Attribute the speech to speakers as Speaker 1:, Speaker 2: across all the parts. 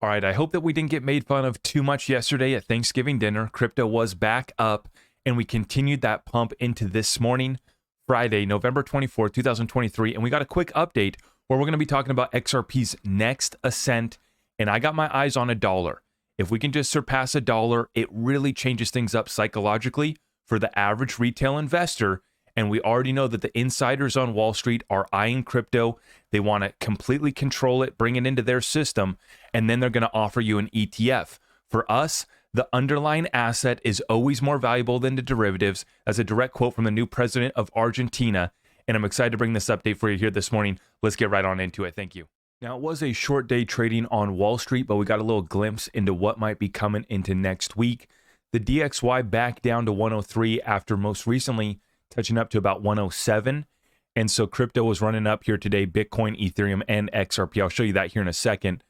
Speaker 1: All right, I hope that we didn't get made fun of too much yesterday at Thanksgiving dinner. Crypto was back up, and we continued that pump into this morning, Friday, November 24th, 2023. And we got a quick update where we're going to be talking about XRP's next ascent. And I got my eyes on $1. If we can just surpass $1, it really changes things up psychologically for the average retail investor. And we already know that the insiders on Wall Street are eyeing crypto. They want to completely control it, bring it into their system, and then they're going to offer you an ETF. For us, the underlying asset is always more valuable than the derivatives. That's a direct quote from the new president of Argentina. And I'm excited to bring this update for you here this morning. Let's get right on into it. Thank you. Now, it was a short day trading on Wall Street, but we got a little glimpse into what might be coming into next week. The DXY back down to 103 after most recently touching up to about 107. And so crypto was running up here today, Bitcoin, Ethereum, and XRP. I'll show you that here in a second.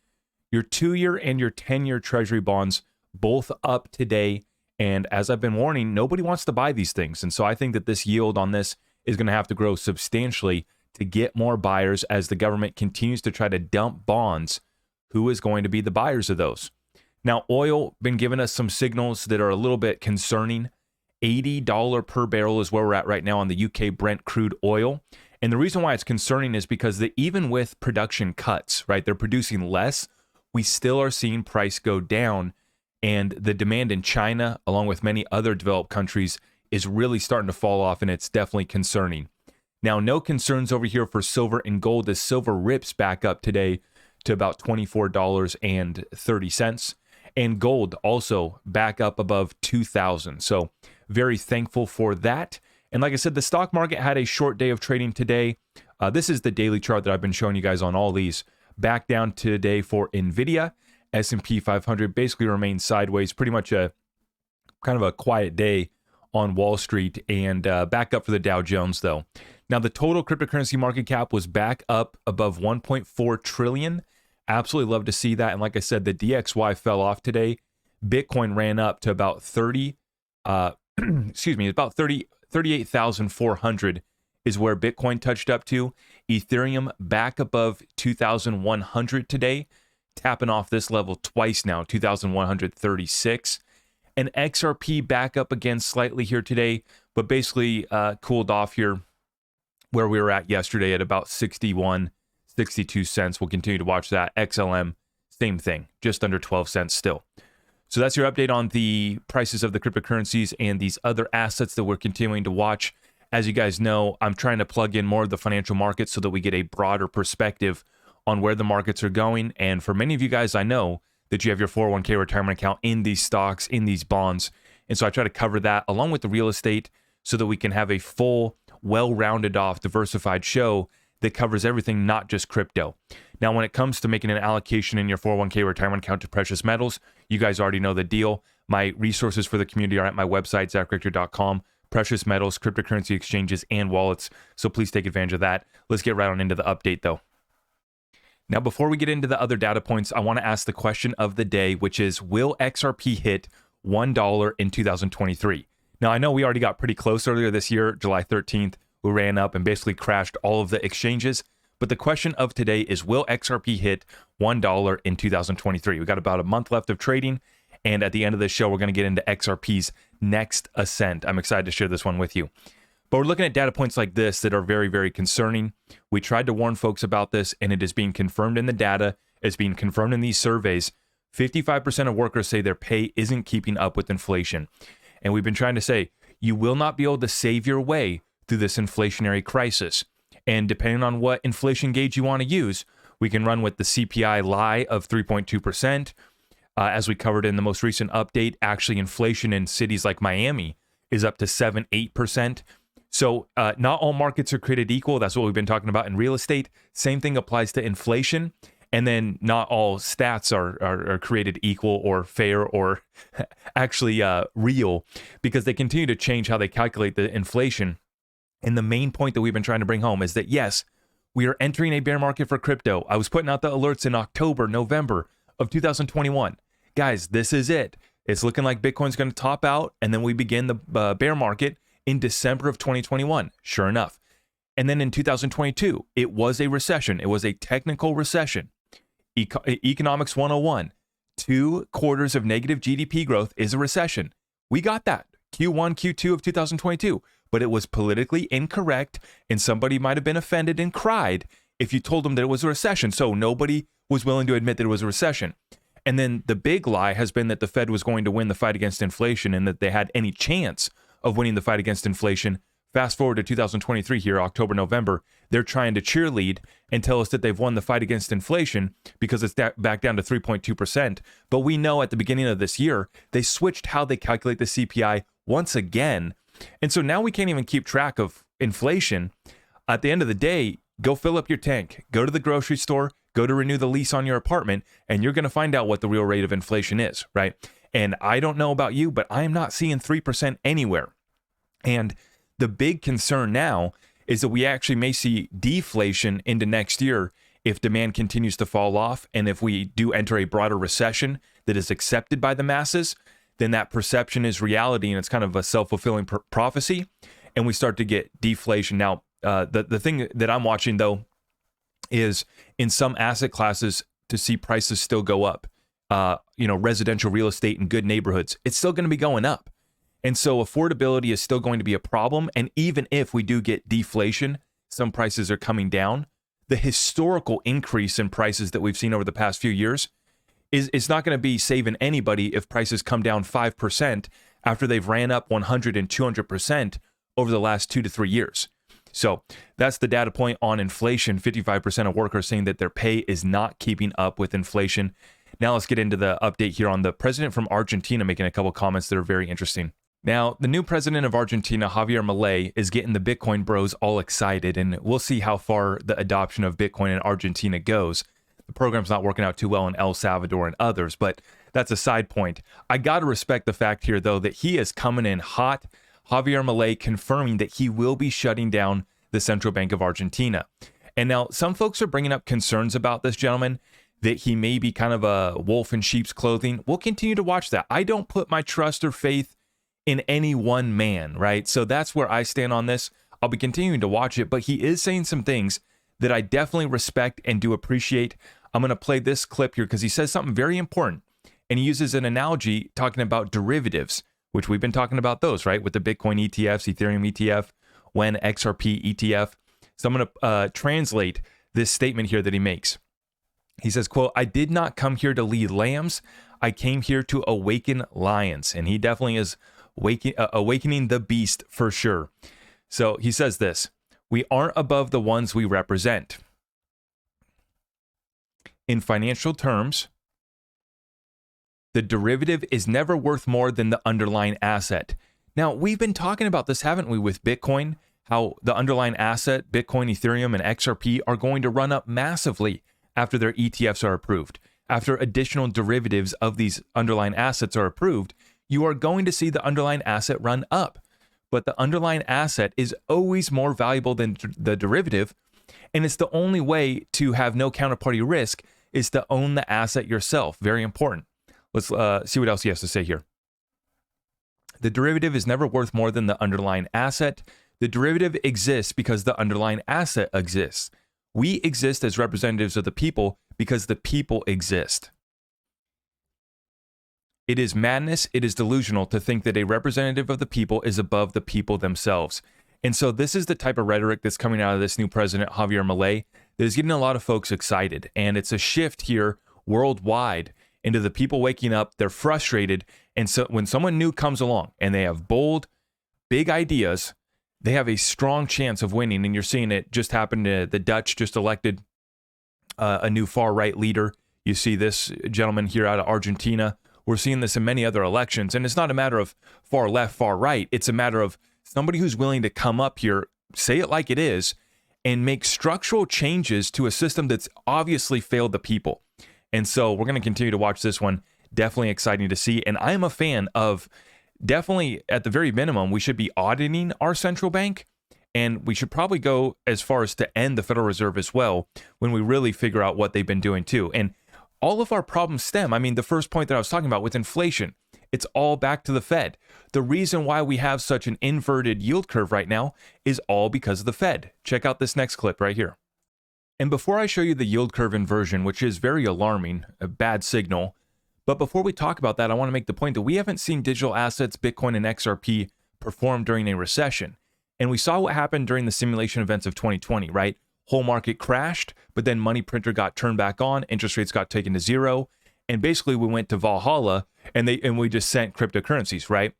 Speaker 1: Your 2-year and your 10-year treasury bonds both up today. And as I've been warning, nobody wants to buy these things. And so I think that this yield on this is going to have to grow substantially to get more buyers as the government continues to try to dump bonds. Who is going to be the buyers of those? Now, oil been giving us some signals that are a little bit concerning. $80 per barrel is where we're at right now on the UK Brent crude oil. And the reason why it's concerning is because even with production cuts, right, they're producing less, we still are seeing price go down. And the demand in China, along with many other developed countries, is really starting to fall off, and it's definitely concerning. Now, no concerns over here for silver and gold as silver rips back up today to about $24.30. And gold also back up above 2,000. So very thankful for that. And like I said, the stock market had a short day of trading today. This is the daily chart that I've been showing you guys on all these. Back down today for NVIDIA. S&P 500 basically remains sideways. Pretty much a kind of a quiet day on Wall Street, and back up for the Dow Jones though. Now the total cryptocurrency market cap was back up above 1.4 trillion. Absolutely love to see that. And like I said, the DXY fell off today. Bitcoin ran up to about 38,400 is where Bitcoin touched up to. Ethereum back above 2,100 today, tapping off this level twice now, 2,136. And XRP back up again slightly here today, but basically cooled off here where we were at yesterday at about 61, 62 cents. We'll continue to watch that. XLM, same thing, just under 12 cents still. So that's your update on the prices of the cryptocurrencies and these other assets that we're continuing to watch. As you guys know, I'm trying to plug in more of the financial markets so that we get a broader perspective on where the markets are going. And for many of you guys, I know that you have your 401k retirement account in these stocks, in these bonds. And so I try to cover that along with the real estate so that we can have a full, well-rounded off, diversified show that covers everything, not just crypto. Now, when it comes to making an allocation in your 401k retirement account to precious metals, you guys already know the deal. My resources for the community are at my website, zachrector.com. Precious metals, cryptocurrency exchanges, and wallets. So please take advantage of that. Let's get right on into the update, though. Now, before we get into the other data points, I want to ask the question of the day, which is, will XRP hit $1 in 2023? Now, I know we already got pretty close earlier this year, July 13th. We ran up and basically crashed all of the exchanges. But the question of today is, will XRP hit $1 in 2023? We got about a month left of trading. And at the end of the show, we're going to get into XRP's next ascent. I'm excited to share this one with you. But we're looking at data points like this that are very, very concerning. We tried to warn folks about this, and it is being confirmed in the data. It's being confirmed in these surveys. 55% of workers say their pay isn't keeping up with inflation. And we've been trying to say, you will not be able to save your way through this inflationary crisis. And depending on what inflation gauge you want to use, we can run with the CPI lie of 3.2%. As we covered in the most recent update, actually inflation in cities like Miami is up to 7-8%. So not all markets are created equal. That's what we've been talking about in real estate. Same thing applies to inflation. And then not all stats are created equal or fair or actually real, because they continue to change how they calculate the inflation. And the main point that we've been trying to bring home is that, yes, we are entering a bear market for crypto. I was putting out the alerts in October, November of 2021. Guys, this is it. It's looking like Bitcoin's going to top out, and then we begin the bear market in December of 2021. Sure enough. And then in 2022, it was a recession. It was a technical recession. Economics 101. 2 quarters of negative GDP growth is a recession. We got that. Q1, Q2 of 2022. But it was politically incorrect, and somebody might have been offended and cried if you told them that it was a recession. So nobody was willing to admit that it was a recession. And then the big lie has been that the Fed was going to win the fight against inflation and that they had any chance of winning the fight against inflation. Fast forward to 2023 here, October, November, they're trying to cheerlead and tell us that they've won the fight against inflation because it's back down to 3.2%. But we know at the beginning of this year, they switched how they calculate the CPI once again. And so now we can't even keep track of inflation. At the end of the day, go fill up your tank, go to the grocery store, go to renew the lease on your apartment, and you're going to find out what the real rate of inflation is, right? And I don't know about you, but I am not seeing 3% anywhere. And the big concern now is that we actually may see deflation into next year if demand continues to fall off. And if we do enter a broader recession that is accepted by the masses, then that perception is reality and it's kind of a self-fulfilling prophecy. And we start to get deflation. Now, the thing that I'm watching, though, is in some asset classes to see prices still go up. Residential real estate in good neighborhoods, it's still going to be going up. And so affordability is still going to be a problem. And even if we do get deflation, some prices are coming down. The historical increase in prices that we've seen over the past few years is not going to be saving anybody if prices come down 5% after they've ran up 100 and 200% over the last 2 to 3 years. So that's the data point on inflation. 55% of workers saying that their pay is not keeping up with inflation. Now let's get into the update here on the president from Argentina making a couple comments that are very interesting. Now, the new president of Argentina, Javier Milei, is getting the Bitcoin bros all excited, and we'll see how far the adoption of Bitcoin in Argentina goes. The program's not working out too well in El Salvador and others, but that's a side point. I got to respect the fact here, though, that he is coming in hot. Javier Milei confirming that he will be shutting down the Central Bank of Argentina. And now some folks are bringing up concerns about this gentleman, that he may be kind of a wolf in sheep's clothing. We'll continue to watch that. I don't put my trust or faith in any one man, right? So that's where I stand on this. I'll be continuing to watch it, but he is saying some things that I definitely respect and do appreciate. I'm going to play this clip here because he says something very important. And he uses an analogy talking about derivatives, which we've been talking about those, right? With the Bitcoin ETFs, Ethereum ETF, when XRP ETF. So I'm going to translate this statement here that he makes. He says, quote, "I did not come here to lead lambs. I came here to awaken lions." And he definitely is awakening the beast for sure. So he says this: "We aren't above the ones we represent. In financial terms, the derivative is never worth more than the underlying asset." Now, we've been talking about this, haven't we, with Bitcoin, how the underlying asset, Bitcoin, Ethereum, and XRP are going to run up massively after their ETFs are approved. After additional derivatives of these underlying assets are approved, you are going to see the underlying asset run up. But the underlying asset is always more valuable than the derivative, and it's the only way to have no counterparty risk is to own the asset yourself. Very important. Let's see what else he has to say here. "The derivative is never worth more than the underlying asset. The derivative exists because the underlying asset exists. We exist as representatives of the people because the people exist. It is madness, it is delusional to think that a representative of the people is above the people themselves." And so this is the type of rhetoric that's coming out of this new president, Javier Milei, that is getting a lot of folks excited. And it's a shift here worldwide into the people waking up. They're frustrated. And so when someone new comes along and they have bold, big ideas, they have a strong chance of winning. And you're seeing it just happen to the Dutch just elected a new far-right leader. You see this gentleman here out of Argentina. We're seeing this in many other elections. And it's not a matter of far left, far right. It's a matter of somebody who's willing to come up here, say it like it is, and make structural changes to a system that's obviously failed the people. And so we're going to continue to watch this one. Definitely exciting to see. And I am a fan of, definitely at the very minimum, we should be auditing our central bank. And we should probably go as far as to end the Federal Reserve as well when we really figure out what they've been doing too. And all of our problems stem, the first point that I was talking about with inflation, it's all back to the Fed. The reason why we have such an inverted yield curve right now is all because of the Fed. Check out this next clip right here. And before I show you the yield curve inversion, which is very alarming, a bad signal, But before we talk about that, I want to make the point that we haven't seen digital assets, Bitcoin and XRP perform during a recession. And we saw what happened during the simulation events of 2020, right? Whole market crashed, but then money printer got turned back on, interest rates got taken to zero, and basically we went to Valhalla and we just sent cryptocurrencies, right?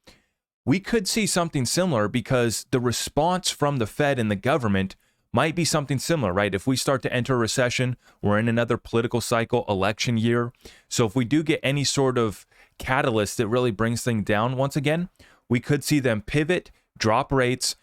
Speaker 1: We could see something similar because the response from the Fed and the government might be something similar, right? If we start to enter a recession, we're in another political cycle, election year. So if we do get any sort of catalyst that really brings things down once again, we could see them pivot, drop rates.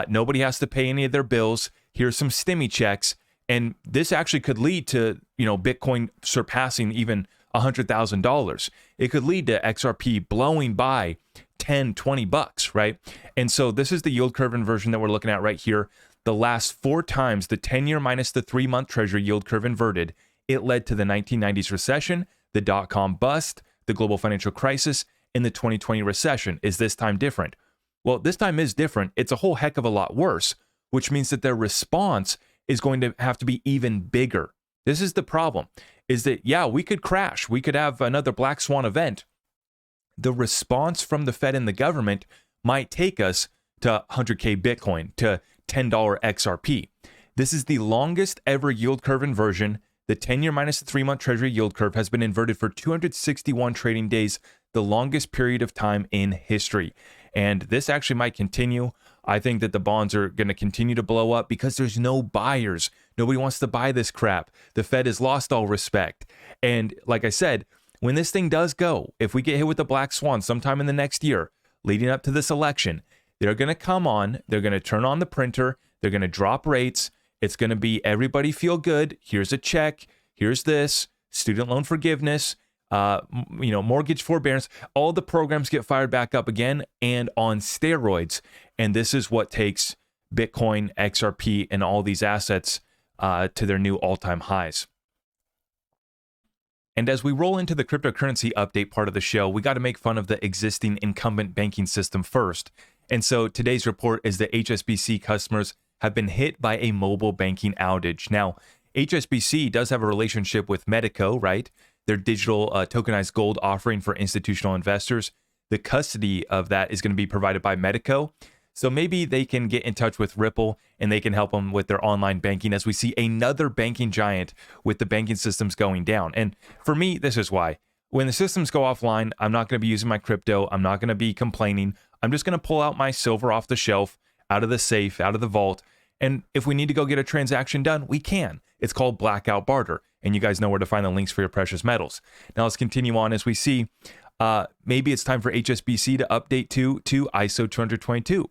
Speaker 1: Nobody has to pay any of their bills. Here's some stimmy checks. And this actually could lead to, Bitcoin surpassing even $100,000. It could lead to XRP blowing by 10, 20 bucks, right? And so this is the yield curve inversion that we're looking at right here. The last 4 times the 10-year minus the 3-month treasury yield curve inverted, it led to the 1990s recession, the dot-com bust, the global financial crisis, and the 2020 recession. Is this time different? Well, this time is different. It's a whole heck of a lot worse, which means that their response is going to have to be even bigger. This is the problem, is that, yeah, we could crash. We could have another black swan event. The response from the Fed and the government might take us to 100K Bitcoin, to $10 XRP. This is the longest ever yield curve inversion. The 10-year minus the 3-month treasury yield curve has been inverted for 261 trading days, the longest period of time in history. And this actually might continue. I think that the bonds are going to continue to blow up because there's no buyers. Nobody wants to buy this crap. The Fed has lost all respect. And like I said, when this thing does go, if we get hit with the black swan sometime in the next year, leading up to this election, they're going to come on, they're going to turn on the printer, they're going to drop rates. It's going to be everybody feel good. Here's a check. Here's this, student loan forgiveness, mortgage forbearance. All the programs get fired back up again and on steroids. And this is what takes Bitcoin, XRP, and all these assets to their new all-time highs. And as we roll into the cryptocurrency update part of the show, we got to make fun of the existing incumbent banking system first. And so today's report is that HSBC customers have been hit by a mobile banking outage. Now, HSBC does have a relationship with Medico, right? Their digital tokenized gold offering for institutional investors. The custody of that is going to be provided by Medico. So maybe they can get in touch with Ripple and they can help them with their online banking as we see another banking giant with the banking systems going down. And for me, this is why. When the systems go offline, I'm not going to be using my crypto. I'm not going to be complaining. I'm just going to pull out my silver off the shelf, out of the safe, out of the vault. And if we need to go get a transaction done, we can. It's called blackout barter. And you guys know where to find the links for your precious metals. Now let's continue on as we see maybe it's time for HSBC to update to ISO 222.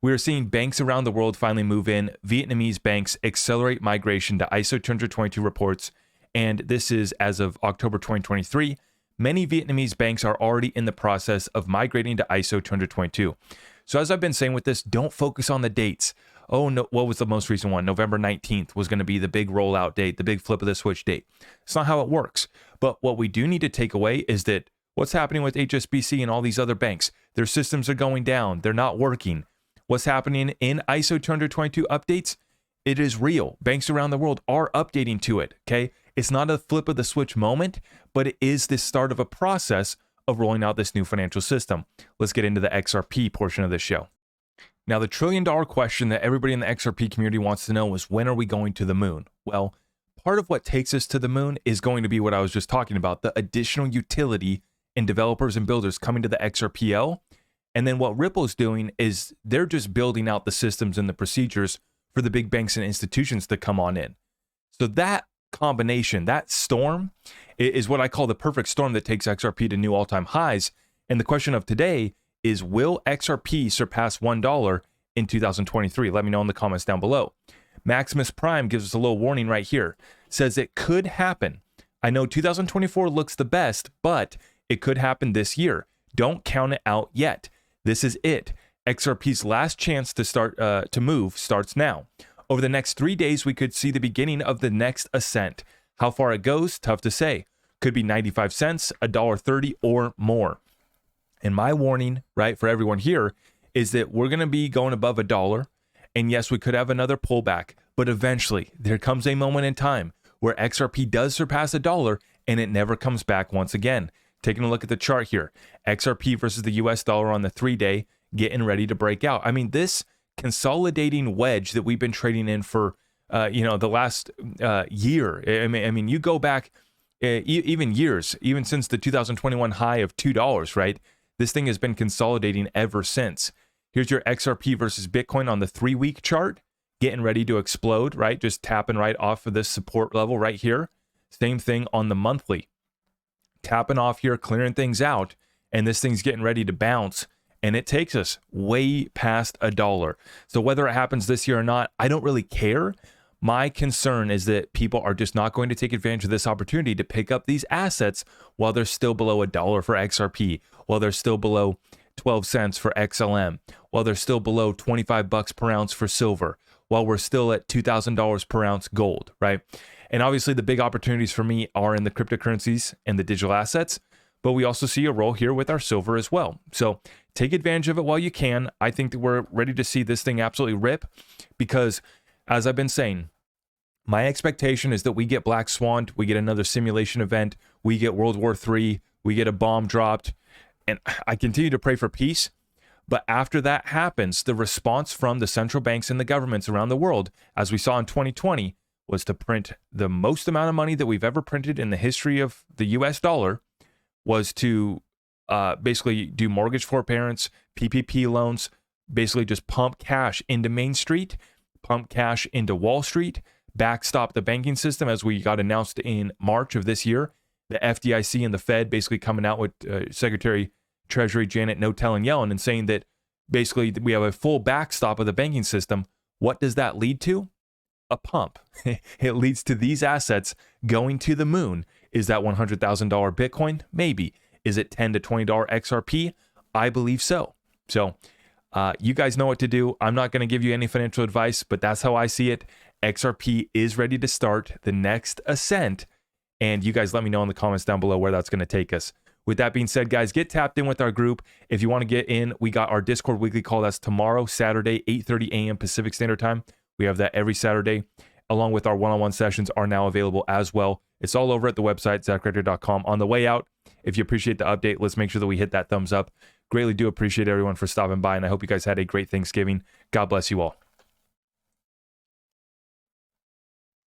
Speaker 1: We are seeing banks around the world finally move in. Vietnamese banks accelerate migration to ISO 222 reports. And this is as of October 2023. Many Vietnamese banks are already in the process of migrating to ISO 222. So as I've been saying with this, don't focus on the dates. Oh, no, what was the most recent one? November 19th was going to be the big rollout date, the big flip of the switch date. It's not how it works. But what we do need to take away is that what's happening with HSBC and all these other banks, their systems are going down. They're not working. What's happening in ISO 222 updates? It is real. Banks around the world are updating to it, okay? It's not a flip of the switch moment, but it is the start of a process of rolling out this new financial system. Let's get into the XRP portion of this show. Now, the trillion-dollar question that everybody in the XRP community wants to know is, when are we going to the moon? Well, part of what takes us to the moon is going to be what I was just talking about, the additional utility in developers and builders coming to the XRPL. And then what Ripple's doing is they're just building out the systems and the procedures for the big banks and institutions to come on in. So that combination, that storm, is what I call the perfect storm that takes XRP to new all-time highs. And the question of today is, will XRP surpass $1 in 2023? Let me know in the comments down below. Maximus Prime gives us a little warning right here. Says it could happen. I know 2024 looks the best, but it could happen this year. Don't count it out yet. This is it. XRP's last chance to move starts now. Over the next 3 days, we could see the beginning of the next ascent. How far it goes, tough to say. Could be 95 cents, $1.30 or more. And my warning, right, for everyone here is that we're going to be going above $1. And yes, we could have another pullback, but eventually there comes a moment in time where XRP does surpass $1 and it never comes back once again. taking a look at the chart here. XRP versus the US dollar on the 3-day, getting ready to break out. I mean, this consolidating wedge that we've been trading in for, the last year. I mean, you go back even years, even since the 2021 high of $2, right? This thing has been consolidating ever since. Here's your XRP versus Bitcoin on the 3-week chart, getting ready to explode, right? Just tapping right off of this support level right here. Same thing on the monthly. Tapping off here, clearing things out, and this thing's getting ready to bounce, and it takes us way past $1. So whether it happens this year or not, I don't really care. My concern is that people are just not going to take advantage of this opportunity to pick up these assets while they're still below $1 for XRP, while they're still below 12 cents for XLM, while they're still below 25 bucks per ounce for silver, while we're still at $2,000 per ounce gold, right? And obviously the big opportunities for me are in the cryptocurrencies and the digital assets, but we also see a role here with our silver as well. So take advantage of it while you can. I think that we're ready to see this thing absolutely rip because, as I've been saying, my expectation is that we get Black Swan, we get another simulation event, we get World War III, we get a bomb dropped, and I continue to pray for peace. But after that happens, the response from the central banks and the governments around the world, as we saw in 2020, was to print the most amount of money that we've ever printed in the history of the US dollar, was to basically do mortgage forbearance, PPP loans, basically just pump cash into Main Street, pump cash into Wall Street, backstop the banking system as we got announced in March of this year. The FDIC and the Fed basically coming out with Secretary Treasury Janet Yellen and saying that basically we have a full backstop of the banking system. What does that lead to? A pump. It leads to these assets going to the moon. Is that $100,000 Bitcoin? Maybe. Is it $10 to $20 XRP? I believe so. So you guys know what to do. I'm not going to give you any financial advice, but that's how I see it. XRP is ready to start the next ascent. And you guys let me know in the comments down below where that's going to take us. With that being said, guys, get tapped in with our group. If you want to get in, we got our Discord weekly call. That's tomorrow, Saturday, 8:30 a.m. Pacific Standard Time. We have that every Saturday, along with our one-on-one sessions are now available as well. It's all over at the website, zachrector.com. On the way out, if you appreciate the update, let's make sure that we hit that thumbs up. Greatly do appreciate everyone for stopping by, and I hope you guys had a great Thanksgiving. God bless you all.